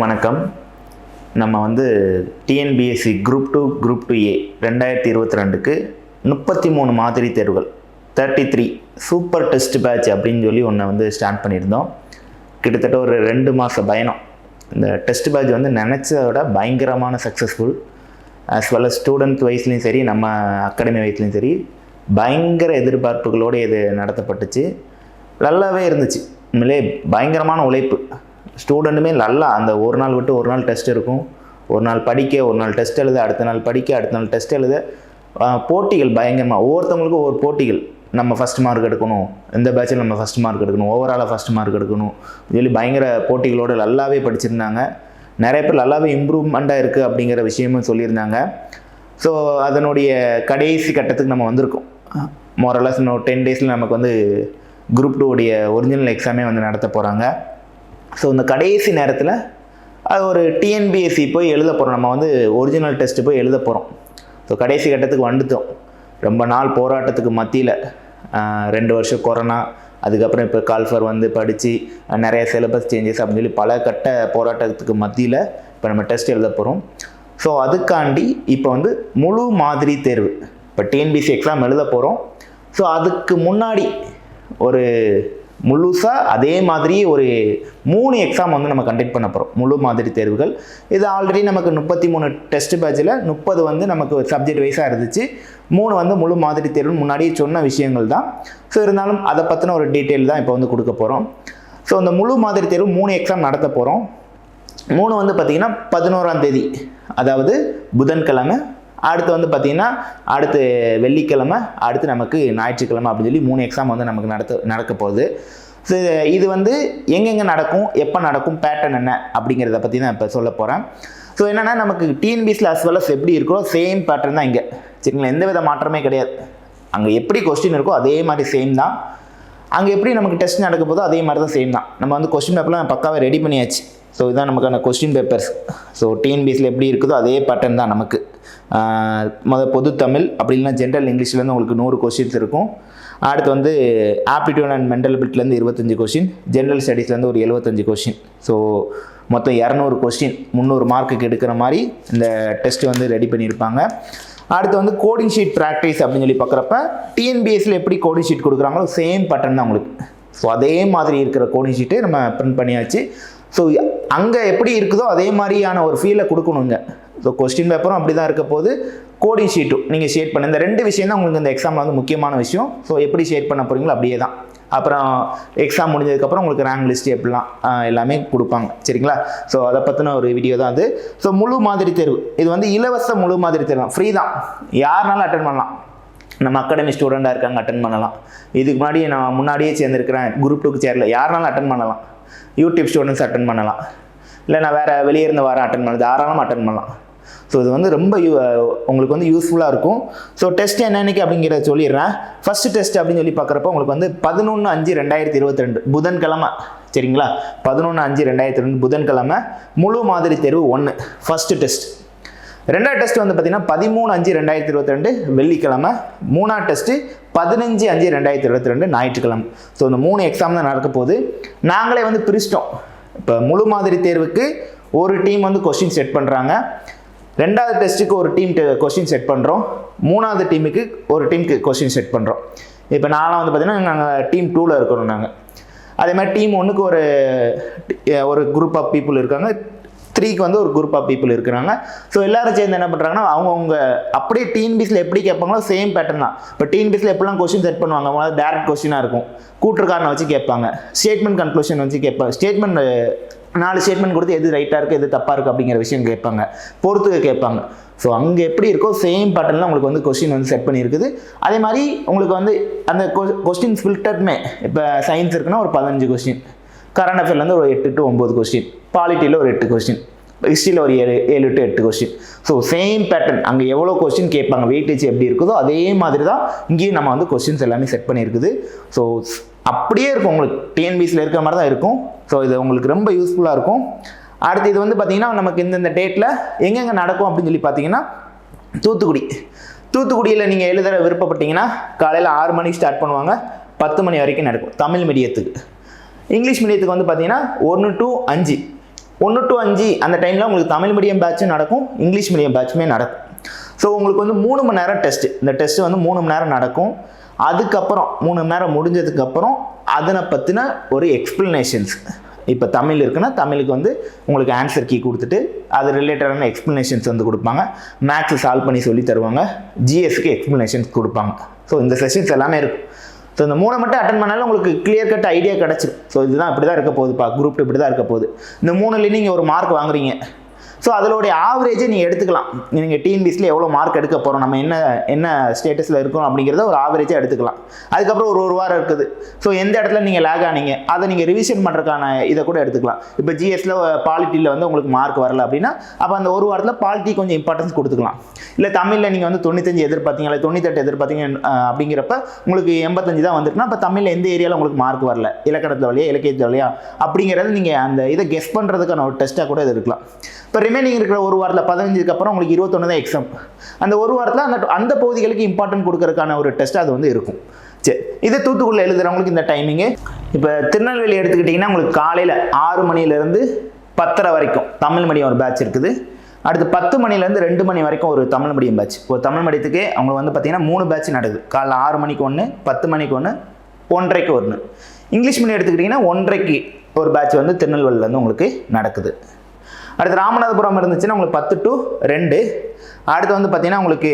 அனைவருக்கும் வணக்கம். நம்ம டிஎன்பிஎஸ்சி குரூப் 2 குரூப் 2A 2022க்கு 33 மாதிரி தேர்வுகள் 33 சூப்பர் டெஸ்ட் பேட்ச் அப்படின்னு சொல்லி ஒன்று ஸ்டார்ட் பண்ணியிருந்தோம். கிட்டத்தட்ட ஒரு 2 மாத பயணம். இந்த டெஸ்ட் பேட்ச் நினச்சதை விட பயங்கரமான successful. As well as student வயசுலையும் சரி, நம்ம அகாடமி வயசுலையும் சரி, பயங்கர எதிர்பார்ப்புகளோடு இது நடத்தப்பட்டுச்சு. நல்லாவே இருந்துச்சு. உண்மையிலே பயங்கரமான உழைப்பு. ஸ்டூடெண்ட்டுமே நல்லா அந்த ஒரு நாள் விட்டு ஒரு நாள் டெஸ்ட் இருக்கும். ஒரு நாள் படிக்க, ஒரு நாள் டெஸ்ட் எழுத, அடுத்த நாள் படிக்க, அடுத்த நாள் டெஸ்ட் எழுத. போட்டிகள் பயங்கரமாக, ஒவ்வொருத்தவங்களுக்கும் ஒவ்வொரு போட்டிகள். நம்ம ஃபஸ்ட் மார்க் எடுக்கணும், இந்த பேட்சில் நம்ம ஃபஸ்ட் மார்க் எடுக்கணும், ஓவராலாக ஃபஸ்ட் மார்க் எடுக்கணும் சொல்லி பயங்கர போட்டிகளோடு நல்லாவே படிச்சிருந்தாங்க. நிறைய பேர் நல்லாவே இம்ப்ரூவ்மெண்ட்டாக இருக்குது அப்படிங்கிற விஷயமும் சொல்லியிருந்தாங்க. ஸோ அதனுடைய கடைசி கட்டத்துக்கு நம்ம வந்திருக்கோம். மோரலஸ் இன்னும் 10 டேஸில் நமக்கு குரூப் 2 உடைய ஒரிஜினல் எக்ஸாமே நடத்த போகிறாங்க. ஸோ இந்த கடைசி நேரத்தில் அது ஒரு டிஎன்பிஎஸ்சி போய் எழுத போகிறோம். நம்ம ஒரிஜினல் டெஸ்ட்டு போய் எழுத போகிறோம். ஸோ கடைசி கட்டத்துக்கு வந்துட்டோம். ரொம்ப நாள் போராட்டத்துக்கு மத்தியில் 2 வருஷம் கொரோனா, அதுக்கப்புறம் இப்போ கால்ஃபர் படித்து நிறைய சிலபஸ் சேஞ்சஸ் அப்படின்னு சொல்லி பல கட்ட போராட்டத்துக்கு மத்தியில் இப்போ நம்ம டெஸ்ட் எழுத போகிறோம். ஸோ அதுக்காண்டி இப்போ முழு மாதிரி தேர்வு, இப்போ டிஎன்பிஎஸ்சி எக்ஸாம் எழுத போகிறோம். ஸோ அதுக்கு முன்னாடி ஒரு முழுசாக அதே மாதிரி ஒரு 3 எக்ஸாம் நம்ம கண்டக்ட் பண்ண போகிறோம். முழு மாதிரி தேர்வுகள். இது ஆல்ரெடி நமக்கு 33 டெஸ்ட் பேட்சில் 30 நமக்கு சப்ஜெக்ட் வைஸாக இருந்துச்சு. 3 முழு மாதிரி தேர்வு முன்னாடியே சொன்ன விஷயங்கள் தான். ஸோ இருந்தாலும் அதை பற்றின ஒரு டீட்டெயில் தான் இப்போ கொடுக்க போகிறோம். ஸோ இந்த முழு மாதிரி தேர்வு 3 எக்ஸாம் நடத்த போகிறோம். 3 பார்த்திங்கன்னா 11ஆம் தேதி, அதாவது புதன்கிழமை. அடுத்து பார்த்திங்கன்னா அடுத்து வெள்ளிக்கிழமை, அடுத்து நமக்கு ஞாயிற்றுக்கிழமை அப்படின்னு சொல்லி 3 எக்ஸாம் நமக்கு நடக்க போகுது. ஸோ இது எங்கெங்கே நடக்கும், எப்போ நடக்கும், பேட்டர்ன் என்ன அப்படிங்கிறத பற்றி தான் இப்போ சொல்ல போகிறேன். ஸோ என்னென்னா, நமக்கு டிஎன்பிஎஸ்சியில் அஸ் வெல் அஸ் எப்படி இருக்கோ சேம் பேட்டர்ன் தான் இங்கே. சரிங்களா? எந்த வித மாற்றமே கிடையாது. அங்கே எப்படி கொஸ்டின் இருக்கோ அதே மாதிரி சேம் தான். அங்கே எப்படி நமக்கு டெஸ்ட் நடக்க போதோ அதே மாதிரி தான் சேம் தான். நம்ம கொஸ்டின் பேப்பர்லாம் பக்காவே ரெடி பண்ணியாச்சு. ஸோ இதுதான் நமக்கான கொஸ்டின் பேப்பர்ஸ். ஸோ டிஎன்பிஎஸ்சியில் எப்படி இருக்குதோ அதே பேட்டர்ன் தான் நமக்கு. பொது தமிழ் அப்படி இல்லைனா ஜென்ரல் இங்கிலீஷ்லேருந்து உங்களுக்கு 100 கொஸ்டின்ஸ் இருக்கும். அடுத்து ஆப்டிடியூட் அண்ட் மென்டல் அபிலிட்டிலேருந்து 25 கொஸ்டின், ஜென்ரல் ஸ்டடீஸ்லேருந்து ஒரு 75 கொஸ்டின். ஸோ மொத்தம் 200 கொஸ்டின் 300 மார்க்குக்கு எடுக்கிற மாதிரி இந்த டெஸ்ட் ரெடி பண்ணியிருப்பாங்க. அடுத்து கோடிங் ஷீட் ப்ராக்டிஸ் அப்படின்னு சொல்லி பார்க்குறப்ப டிஎன்பிஎஸ்சியில் எப்படி கோடிங் ஷீட் கொடுக்குறாங்களோ சேம் பேட்டர்ன் தான் உங்களுக்கு. ஸோ அதே மாதிரி இருக்கிற கோடிங் ஷீட்டு நம்ம பிரிண்ட் பண்ணியாச்சு. ஸோ அங்கே எப்படி இருக்குதோ அதே மாதிரியான ஒரு ஃபீலை கொடுக்கணுங்க. ஸோ கொஸ்டின் பேப்பரும் அப்படி தான் இருக்க போது, கோடிங் ஷீட்டும் நீங்கள் ஷேட் பண்ண. இந்த 2 விஷயம் தான் உங்களுக்கு இந்த எக்ஸாமில் முக்கியமான விஷயம். ஸோ எப்படி ஷேட் பண்ண போகிறீங்களோ அப்படியே தான். அப்புறம் எக்ஸாம் முடிஞ்சதுக்கப்புறம் உங்களுக்கு ரேங்க் லிஸ்ட் எப்படிலாம் எல்லாமே கொடுப்பாங்க. சரிங்களா? ஸோ அதை பற்றின ஒரு வீடியோ தான் அது. ஸோ முழு மாதிரி தேர்வு இது இலவச முழு மாதிரி தேர்வு தான், ஃப்ரீ தான். யாருனாலும் அட்டன் பண்ணலாம். நம்ம அகாடமி ஸ்டூடெண்ட்டாக இருக்காங்க, அட்டன் பண்ணலாம். இதுக்கு முன்னாடி நான் முன்னாடியே சேர்ந்துருக்கிறேன், குரூப் 2க்கு சேரல, யாருனாலும் அட்டன் பண்ணலாம். யூடியூப் ஸ்டூடெண்ட்ஸ் அட்டன் பண்ணலாம், இல்லை நான் வேறு வெளியே இருந்து வரேன் அட்டன் பண்ணலாம், தாராளமாக அட்டன் பண்ணலாம். ஸோ இது ரொம்ப உங்களுக்கு யூஸ்ஃபுல்லாக இருக்கும். ஸோ டெஸ்ட் என்னென்னைக்கு அப்படிங்கிறத சொல்லிடுறேன். ஃபஸ்ட்டு டெஸ்ட் அப்படின்னு சொல்லி பார்க்குறப்ப உங்களுக்கு 11/5/2022 புதன்கிழமை. சரிங்களா? 11/5/2022 புதன்கிழமை முழு மாதிரி தேர்வு 1 ஃபஸ்ட்டு டெஸ்ட். 2வது டெஸ்ட் பார்த்தீங்கன்னா 13/5/2022 வெள்ளிக்கிழமை. 3வது டெஸ்ட்டு 15/5/2022 ஞாயிற்றுக்கிழமை. ஸோ இந்த 3 எக்ஸாம் தான் நடக்க போகுது. நாங்களே பிரிச்சிட்டோம். இப்போ முழு மாதிரி தேர்வுக்கு ஒரு டீம் கொஸ்டின் செட் பண்ணுறாங்க. 2வது டெஸ்ட்டுக்கு ஒரு டீம் கொஸ்டின் செட் பண்ணுறோம். 3வது டீமுக்கு ஒரு டீமுக்கு கொஸ்டின் செட் பண்ணுறோம். இப்போ நான்லாம் பார்த்தீங்கன்னா நாங்கள் டீம் 2ல் இருக்கிறோம். நாங்கள் அதே மாதிரி டீம் 1க்கு ஒரு குரூப் ஆஃப் பீப்புள் இருக்காங்க, 3க்கு ஒரு குரூப் ஆஃப் பீப்புள் இருக்கிறாங்க. ஸோ எல்லாரும் சேர்ந்து என்ன பண்ணுறாங்கன்னா, அவங்க அப்படியே டிஎன்பிஎஸ்சியில் எப்படி கேட்பாங்களோ சேம் பேட்டர்ன் தான். இப்போ டிஎன்பிஎஸ்சியில் எப்படிலாம் கொஸ்டின் செட் பண்ணுவாங்க, அவங்க டேரக்ட் கொஸ்டினாக இருக்கும். கூட்டுக்காரனை வச்சு கேட்பாங்க, ஸ்டேட்மெண்ட் கன்க்ளூஷன் வச்சு கேட்பாங்க. ஸ்டேட்மெண்ட் 4 ஸ்டேட்மெண்ட் கொடுத்து எது ரைட்டாக இருக்குது எது தப்பாக இருக்குது அப்படிங்கிற விஷயம் கேட்பாங்க, பொறுத்துக்க கேட்பாங்க. ஸோ அங்கே எப்படி இருக்கோ சேம் பேட்டர்னில் உங்களுக்கு கொஸ்டின் செட் பண்ணியிருக்குது. அதே மாதிரி உங்களுக்கு அந்த கொஸ்டின் ஃபில்டர்மே, இப்போ சயின்ஸ் இருக்குன்னா ஒரு 15 கொஸ்டின், கரண்ட் அஃபேர்லேருந்து ஒரு 8 to 9 கொஸ்டின், பாலிட்டியில் ஒரு 8 கொஸ்டின், ஹிஸ்ட்ரியில் ஒரு 7 to 8 question. So same pattern. அங்கே எவ்வளோ கொஸ்டின் கேட்பாங்க, வெயிட்டேஜ் எப்படி இருக்குதோ அதே மாதிரி தான் இங்கேயும் நம்ம கொஸ்டின்ஸ் எல்லாமே செட் பண்ணியிருக்குது. ஸோ அப்படியே இருக்கும், உங்களுக்கு டிஎன்பிஎஸ்சியில் இருக்கிற மாதிரி தான் இருக்கும். ஸோ இது உங்களுக்கு ரொம்ப யூஸ்ஃபுல்லாக இருக்கும். அடுத்து இது பார்த்தீங்கன்னா நமக்கு இந்த டேட்டில் எங்கெங்கே நடக்கும் அப்படின்னு சொல்லி பார்த்தீங்கன்னா, தூத்துக்குடியில் நீங்கள் எழுத விருப்பப்பட்டீங்கன்னா காலையில் 6 மணிக்கு ஸ்டார்ட் பண்ணுவாங்க, 10 மணி வரைக்கும் நடக்கும் தமிழ் மீடியத்துக்கு. இங்கிலீஷ் மீடியத்துக்கு பார்த்தீங்கன்னா 1 to 5 1 to 5 அந்த டைமில் உங்களுக்கு தமிழ் மீடியம் பேட்சும் நடக்கும், இங்கிலீஷ் மீடியம் பேட்சுமே நடக்கும். ஸோ உங்களுக்கு வந்து 3 மணி நேரம் டெஸ்ட்டு. இந்த டெஸ்ட்டு வந்து 3 மணி நேரம் நடக்கும். அதுக்கப்புறம் 3 மணி நேரம் முடிஞ்சதுக்கப்புறம் அதனை பற்றின ஒரு எக்ஸ்ப்ளனேஷன்ஸ், இப்போ தமிழ் இருக்குன்னா தமிழுக்கு வந்து உங்களுக்கு ஆன்சர் கீ கொடுத்துட்டு அது ரிலேட்டடான எக்ஸ்ப்ளனேஷன்ஸ் வந்து கொடுப்பாங்க. மேக்ஸ் சால்வ் பண்ணி சொல்லி தருவாங்க. ஜிஎஸ்க்கு எக்ஸ்ப்ளனேஷன்ஸ் கொடுப்பாங்க. ஸோ இந்த செஷன்ஸ் எல்லாமே இருக்கும். ஸோ இந்த 3 மட்டும் அட்டன் பண்ணாலும் உங்களுக்கு கிளியர் கட் ஐடியா கிடச்சிடும். ஸோ இதுதான் இப்படி தான் இருக்க போகுதுப்பா, குரூப் 2 இப்படி தான் இருக்க போகுது. இந்த 3லேயும் நீங்கள் ஒரு மார்க் வாங்குறீங்க. ஸோ அதோடைய ஆவரேஜை நீங்கள் எடுத்துக்கலாம். நீங்கள் டிஎன்பிஎஸ்சியில் எவ்வளோ மார்க் எடுக்க போகிறோம், நம்ம என்ன ஸ்டேட்டஸில் இருக்கோம் அப்படிங்கிறத ஒரு ஆவரேஜாக எடுத்துக்கலாம். அதுக்கப்புறம் ஒரு வாரம் இருக்குது. ஸோ எந்த இடத்துல நீங்கள் லேக் ஆனீங்க அதை நீங்கள் ரிவிஷன் பண்ணுறதுக்கான இதை கூட எடுத்துக்கலாம். இப்போ ஜிஎஸ்சில் பாலிட்டியில் வந்து உங்களுக்கு மார்க் வரல அப்படின்னா அப்போ அந்த ஒரு வாரத்தில் பாலிட்டி கொஞ்சம் இம்பார்ட்டன்ஸ் கொடுத்துக்கலாம். இல்லை தமிழில் நீங்கள் வந்து 95 எதிர்பார்த்தீங்க, இல்லை 98 எதிர்பார்த்தீங்க அப்படிங்கிறப்ப உங்களுக்கு 85 தான் வந்துருக்குன்னா அப்போ தமிழில் எந்த ஏரியாவில் உங்களுக்கு மார்க் வரல, இலக்கணத்தில் வழியா இலக்கியத்தில் வழியா அப்படிங்கிறது நீங்கள் அந்த இதை கெஸ் பண்ணுறதுக்கான ஒரு டெஸ்ட்டாக கூட இது இருக்கலாம். இப்போ ரிமைனிங் இருக்கிற ஒரு வாரத்தில் 15க்கு அப்புறம் உங்களுக்கு 21 தான் எக்ஸாம். அந்த ஒரு வாரத்தில் அந்த பகுதிகளுக்கு இம்பார்ட்டன்ட் கொடுக்கறதுக்கான ஒரு டெஸ்ட் அது வந்து இருக்கும். சரி, இது தூத்துக்குடியில் எழுதுறவங்களுக்கு இந்த டைமிங்கு. இப்போ திருநெல்வேலி எடுத்துக்கிட்டிங்கன்னா உங்களுக்கு காலையில் 6 மணிலேருந்து 10:30 வரைக்கும் தமிழ் மீடியம் ஒரு பேட்ச் இருக்குது. அடுத்து 10 மணிலேருந்து 2 மணி வரைக்கும் ஒரு தமிழ் மீடியம் பேட்ச். ஒரு தமிழ் மீடியத்துக்கே அவங்க வந்து பார்த்தீங்கன்னா 3 பேட்ச் நடக்குது. காலைல 6 மணிக்கு 1, 10 மணிக்கு 1, 1:30க்கு 1. இங்கிலீஷ் மீடியம் எடுத்துக்கிட்டிங்கன்னா 1:30க்கு ஒரு பேட்ச் வந்து திருநெல்வேலியிலேருந்து உங்களுக்கு நடக்குது. அடுத்து ராமநாதபுரம் இருந்துச்சுன்னா உங்களுக்கு 10 to 2. அடுத்து வந்து பார்த்தீங்கன்னா உங்களுக்கு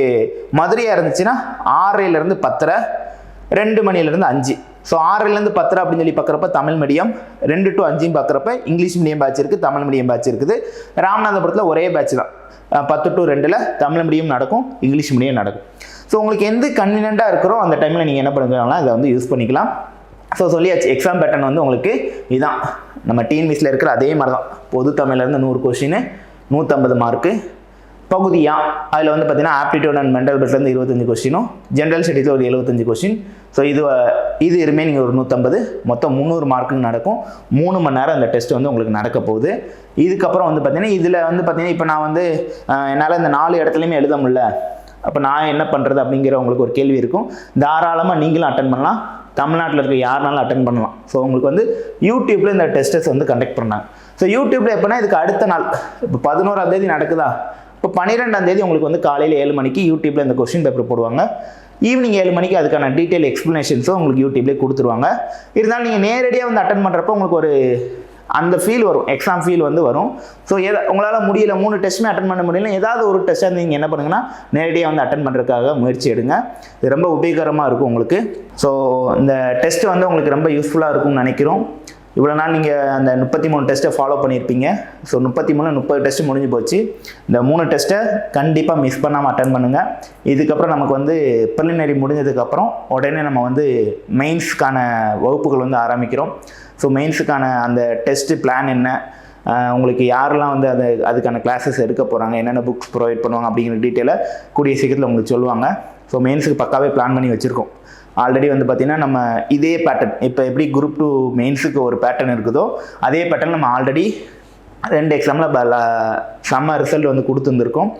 மதுரையாக இருந்துச்சுன்னா 6:30 10:30, 2 மணிலேருந்து 5. ஸோ 6:30 10:30 அப்படின்னு சொல்லி பார்க்குறப்ப தமிழ் மீடியம், 2 to 5 பார்க்குறப்ப இங்கிலீஷ் மீடியம் பேட்ச் இருக்குது, தமிழ் மீடியம் பேட்ச் இருக்குது. ராமநாதபுரத்தில் ஒரே பேட்ச் தான், 10 to 2 தமிழ் மீடியம் நடக்கும், இங்கிலீஷ் மீடியம் நடக்கும். ஸோ உங்களுக்கு எந்த கன்வீனியண்ட்டாக இருக்கிறோ அந்த டைமில் நீங்கள் என்ன பண்ணுறீங்களா இதை வந்து யூஸ் பண்ணிக்கலாம். ஸோ சொல்லியாச்சு, எக்ஸாம் பேட்டர்ன் வந்து உங்களுக்கு இதான் நம்ம டிஎன்பிஎஸ்சியில் இருக்கிற அதே மாதிரி தான். பொது தமிழ்லேருந்து 100 கொஸ்டின், 150 மார்க்கு. பகுதியா அதில் வந்து பார்த்தீங்கன்னா ஆப்டிடியூட் அண்ட் மென்டல் பெட்லேருந்து 25 கொஸ்டினும், ஜென்ரல் ஸ்டடீஸில் ஒரு 75 கொஸ்டின். ஸோ இது ரிமைனிங் ஒரு 150, மொத்தம் 300 மார்க்குன்னு நடக்கும். 3 மணி நேரம் அந்த டெஸ்ட் வந்து உங்களுக்கு நடக்க போகுது. இதுக்கப்புறம் வந்து பார்த்தீங்கன்னா இதில் வந்து பார்த்தீங்கன்னா இப்போ நான் வந்து என்னால் இந்த 4 இடத்துலையுமே எழுத முடியல, அப்போ நான் என்ன பண்ணுறது அப்படிங்கிற உங்களுக்கு ஒரு கேள்வி இருக்கும். தாராளமாக நீங்களும் அட்டன் பண்ணலாம், தமிழ்நாட்டில் இருக்க யாருனாலும் அட்டன் பண்ணலாம். ஸோ உங்களுக்கு வந்து யூடியூப்பில் இந்த டெஸ்ட்டஸ் வந்து கண்டக்ட் பண்ணாங்க. ஸோ யூடியூப்பில் எப்போனா இதுக்கு அடுத்த நாள், இப்போ 11ஆம் தேதி நடக்குதா, இப்போ 12ஆம் தேதி உங்களுக்கு வந்து காலையில் 7 மணிக்கு யூடியூப்பில் இந்த கொஸ்டின் பேப்பர் போடுவாங்க. ஈவினிங் 7 மணிக்கு அதுக்கான டீட்டெயில் எக்ஸ்ப்ளனேஷன்ஸும் உங்களுக்கு யூடியூப்லேயே கொடுத்துருவாங்க. இருந்தாலும் நீங்கள் நேரடியாக வந்து அட்டன் பண்ணுறப்போ உங்களுக்கு ஒரு அந்த ஃபீல் வரும், எக்ஸாம் ஃபீல் வந்து வரும். ஸோ உங்களால் முடியல 3 டெஸ்ட்டுமே அட்டன் பண்ண முடியல, ஏதாவது ஒரு டெஸ்ட்டாக நீங்கள் என்ன பண்ணுங்கன்னா நேரடியாக வந்து அட்டன் பண்ணுறதுக்காக முயற்சி எடுங்க. இது ரொம்ப உபயோகரமாக இருக்கும் உங்களுக்கு. ஸோ இந்த டெஸ்ட்டு வந்து உங்களுக்கு ரொம்ப யூஸ்ஃபுல்லாக இருக்கும்னு நினைக்கிறோம். இவ்வளோ நாள் நீங்கள் அந்த 33 டெஸ்ட்டை ஃபாலோ பண்ணியிருப்பீங்க. ஸோ 30 டெஸ்ட்டு முடிஞ்சு போச்சு. இந்த 3 டெஸ்ட்டை கண்டிப்பாக மிஸ் பண்ணாமல் அட்டன் பண்ணுங்கள். இதுக்கப்புறம் நமக்கு வந்து ப்ரிலிமினரி முடிஞ்சதுக்கப்புறம் உடனே நம்ம வந்து மெயின்ஸுக்கான வகுப்புகள் வந்து ஆரம்பிக்கிறோம். ஸோ மெயின்ஸுக்கான அந்த டெஸ்ட்டு பிளான் என்ன, உங்களுக்கு யாரெல்லாம் வந்து அதுக்கான கிளாஸஸ் எடுக்க போகிறாங்க, என்னென்ன புக்ஸ் ப்ரொவைட் பண்ணுவாங்க அப்படிங்கிற டீட்டெயிலை கூடிய சீக்கிரத்தில் உங்களுக்கு சொல்லுவாங்க. ஸோ மெயின்ஸுக்கு பக்காவே பிளான் பண்ணி வச்சுருக்கோம். ஆல்ரெடி வந்து பார்த்திங்கன்னா நம்ம இதே பேட்டர்ன், இப்போ எப்படி குரூப் 2 மெயின்ஸுக்கு ஒரு பேட்டர்ன் இருக்குதோ அதே பேட்டர்ன் நம்ம ஆல்ரெடி 2 எக்ஸாமில் செம்ம ரிசல்ட் வந்து கொடுத்துருந்துருக்கோம்.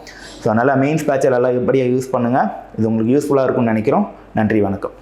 ஸோ அதனால் மெயின்ஸ் பேட்சில் எல்லாம் எப்படியாக யூஸ் பண்ணுங்கள். இது உங்களுக்கு யூஸ்ஃபுல்லாக இருக்கும்னு நினைக்கிறோம். நன்றி, வணக்கம்.